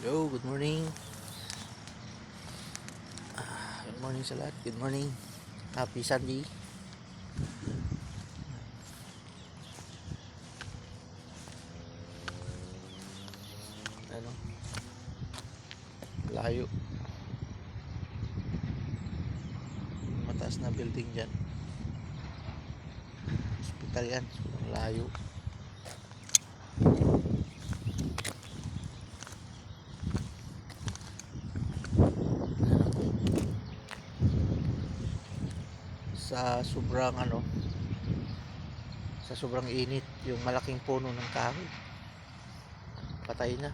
Yo, good morning. Good morning sa lahat. Good morning. Happy Sunday. Ano? Layo. Mataas na building dyan. Hospital yan. Layo. Sa sobrang init, yung malaking puno ng kahoy patay na,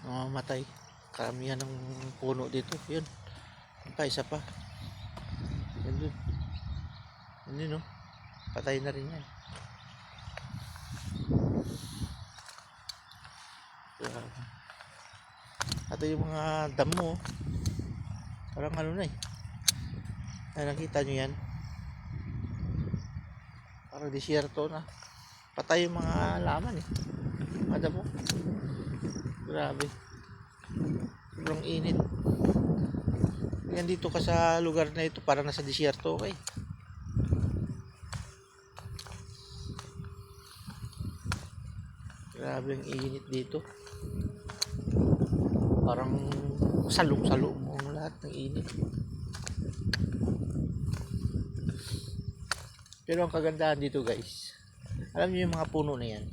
mamamatay karamihan ng puno dito. Yun pa, isa pa yun dun, yun, no? Patay na rin yan. At yung mga damo, parang ano na nakita nyo yan, parang disyerto na, patay yung mga laman mga damo. Grabe, sobrang init yan dito ka sa lugar na ito, parang nasa disyerto. Okay, grabe ang init dito, parang salong-salong mo ang lahat ng init. Pero ang kagandahan dito, guys, alam niyo yung mga puno na yan,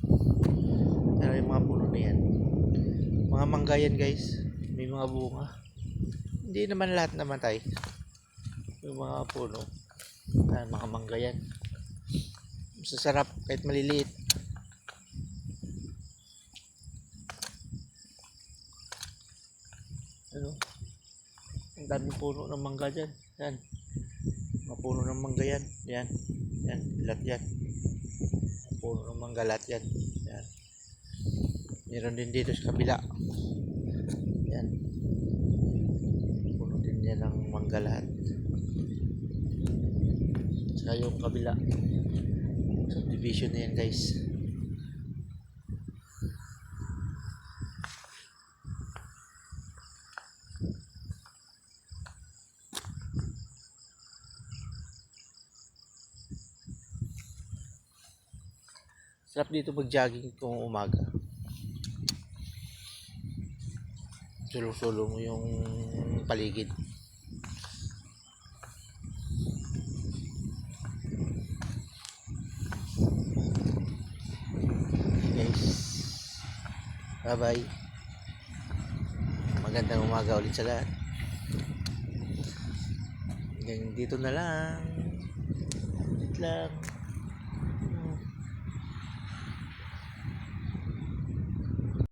mga mangga yan, guys, may mga bunga. Hindi naman lahat namatay yung mga puno, mga mangga yan. Masasarap kahit maliliit. Ang daming puno ng mangga dyan. Yan, mga puno ng mangga yan. Yan, lahat yan, puno ng mangga lahat yan. Yan, meron din dito sa kabila. Yan, puno din yan ng mangga lahat. Saka yung kabila, subdivision na yan, guys. Sarap dito mag-jogging kung umaga. Sulo-sulo mo yung paligid. Guys, bye-bye. Magandang umaga ulit sa lahat. Hanggang dito na lang. Ulit lang.